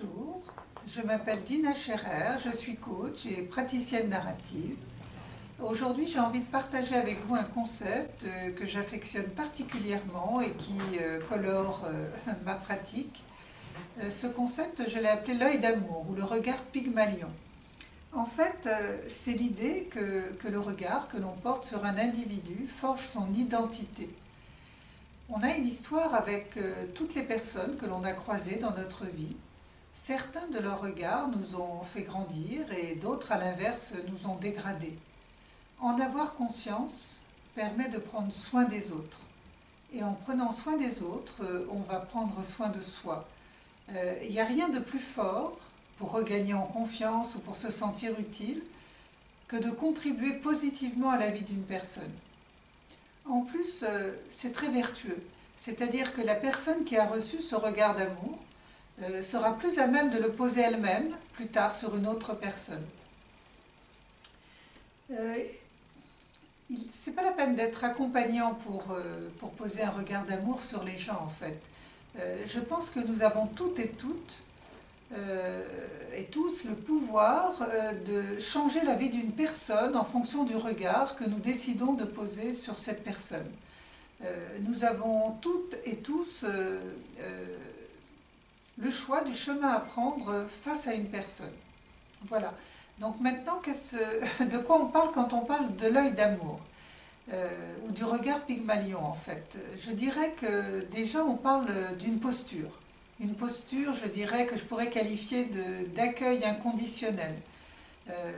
Bonjour, je m'appelle Dina Scherer, je suis coach et praticienne narrative. Aujourd'hui, j'ai envie de partager avec vous un concept que j'affectionne particulièrement et qui colore ma pratique. Ce concept, je l'ai appelé l'œil d'amour ou le regard Pygmalion. En fait, c'est l'idée que le regard que l'on porte sur un individu forge son identité. On a une histoire avec toutes les personnes que l'on a croisées dans notre vie. Certains de leurs regards nous ont fait grandir et d'autres, à l'inverse, nous ont dégradés. En avoir conscience permet de prendre soin des autres. Et en prenant soin des autres, on va prendre soin de soi. Il n'y a rien de plus fort pour regagner en confiance ou pour se sentir utile que de contribuer positivement à la vie d'une personne. En plus, c'est très vertueux. C'est-à-dire que la personne qui a reçu ce regard d'amour sera plus à même de le poser elle-même plus tard sur une autre personne. C'est pas la peine d'être accompagnant pour poser un regard d'amour sur les gens en fait. Je pense que nous avons toutes et toutes et tous le pouvoir de changer la vie d'une personne en fonction du regard que nous décidons de poser sur cette personne. Nous avons toutes et tous le choix du chemin à prendre face à une personne. Voilà. Donc maintenant, de quoi on parle quand on parle de l'œil d'amour ou du regard Pygmalion en fait? Je dirais que déjà on parle d'une posture. Une posture, je dirais, que je pourrais qualifier d'accueil inconditionnel.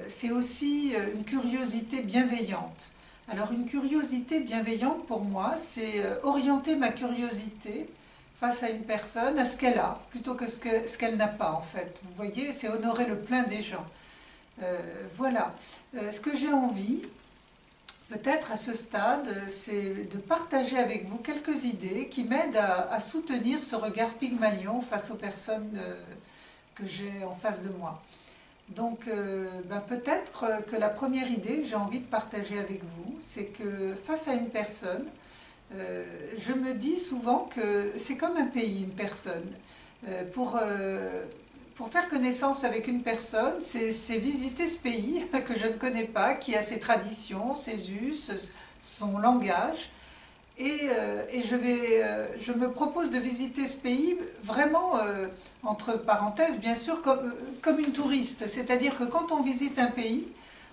C'est aussi une curiosité bienveillante. Alors une curiosité bienveillante pour moi, c'est orienter ma curiosité face à une personne, à ce qu'elle a, plutôt que ce qu'elle n'a pas en fait. Vous voyez, c'est honorer le plein des gens. Voilà. Ce que j'ai envie, peut-être à ce stade, c'est de partager avec vous quelques idées qui m'aident à soutenir ce regard Pygmalion face aux personnes que j'ai en face de moi. Donc peut-être que la première idée que j'ai envie de partager avec vous, c'est que face à une personne, je me dis souvent que c'est comme un pays, une personne. Pour faire connaissance avec une personne, c'est visiter ce pays que je ne connais pas, qui a ses traditions, ses us, son langage. Et je me propose de visiter ce pays vraiment, entre parenthèses, bien sûr, comme une touriste. C'est-à-dire que quand on visite un pays,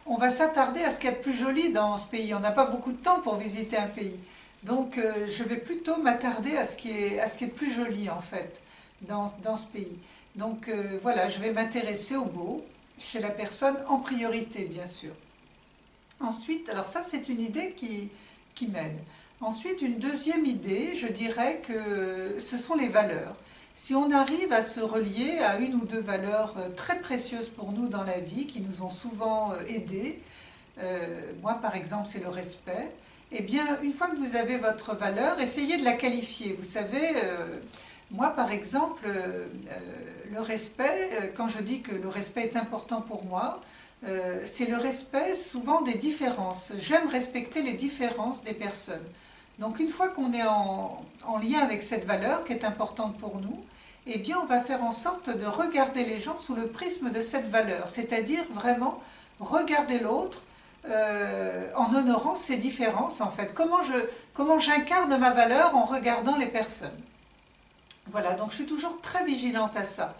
on va s'attarder à ce qu'il y a de plus joli dans ce pays. On n'a pas beaucoup de temps pour visiter un pays. Donc je vais plutôt m'attarder à ce qui est de plus joli, en fait, dans ce pays. Donc voilà, je vais m'intéresser au beau chez la personne en priorité, bien sûr. Ensuite, alors ça c'est une idée qui m'aide. Ensuite, une deuxième idée, je dirais que ce sont les valeurs. Si on arrive à se relier à une ou deux valeurs très précieuses pour nous dans la vie, qui nous ont souvent aidés, moi par exemple c'est le respect, eh bien une fois que vous avez votre valeur, essayez de la qualifier. Vous savez, moi par exemple, le respect, quand je dis que le respect est important pour moi, c'est le respect souvent des différences. J'aime respecter les différences des personnes. Donc une fois qu'on est en lien avec cette valeur qui est importante pour nous, eh bien on va faire en sorte de regarder les gens sous le prisme de cette valeur, c'est-à-dire vraiment regarder l'autre en honorant ses différences en fait. Comment j'incarne ma valeur en regardant les personnes. Voilà, donc je suis toujours très vigilante à ça.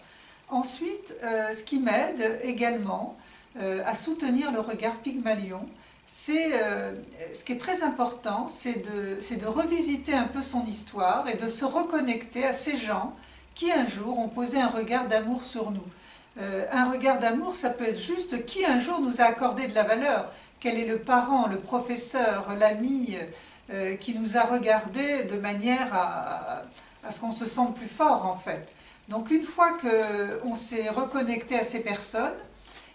Ensuite, ce qui m'aide également à soutenir le regard Pygmalion, ce qui est très important, c'est de revisiter un peu son histoire et de se reconnecter à ces gens qui un jour ont posé un regard d'amour sur nous. Un regard d'amour, ça peut être juste qui un jour nous a accordé de la valeur. Quel est le parent, le professeur, l'ami qui nous a regardé de manière à ce qu'on se sente plus fort en fait. Donc une fois qu'on s'est reconnecté à ces personnes,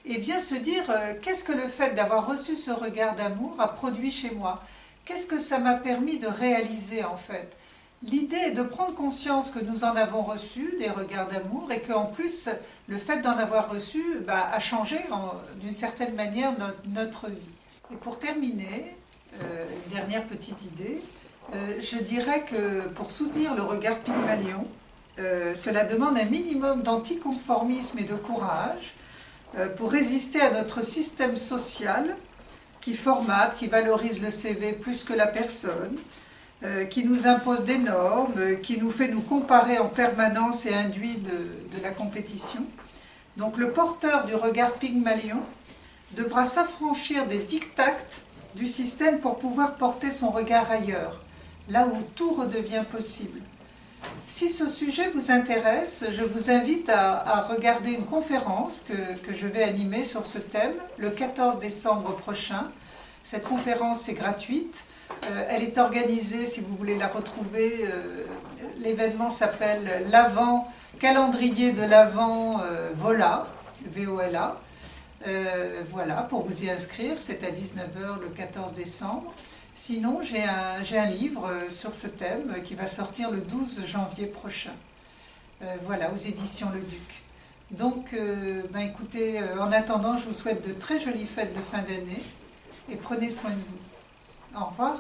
et bien se dire qu'est-ce que le fait d'avoir reçu ce regard d'amour a produit chez moi? Qu'est-ce que ça m'a permis de réaliser en fait? L'idée est de prendre conscience que nous en avons reçu des regards d'amour et qu'en plus le fait d'en avoir reçu a changé d'une certaine manière notre vie. Et pour terminer, une dernière petite idée, je dirais que pour soutenir le regard Pygmalion, cela demande un minimum d'anticonformisme et de courage pour résister à notre système social qui formate, qui valorise le CV plus que la personne, qui nous impose des normes, qui nous fait nous comparer en permanence et induit de la compétition. Donc le porteur du regard Pygmalion devra s'affranchir des diktats du système pour pouvoir porter son regard ailleurs, là où tout redevient possible. Si ce sujet vous intéresse, je vous invite à regarder une conférence que je vais animer sur ce thème le 14 décembre prochain. Cette conférence est gratuite. Elle est organisée, si vous voulez la retrouver, l'événement s'appelle l'Avent, calendrier de l'Avent VOLA, V-O-L-A. Voilà, pour vous y inscrire, c'est à 19 h le 14 décembre. Sinon, j'ai un livre sur ce thème qui va sortir le 12 janvier prochain. Voilà, aux éditions Le Duc. Donc, écoutez, en attendant, je vous souhaite de très jolies fêtes de fin d'année et prenez soin de vous. Au revoir.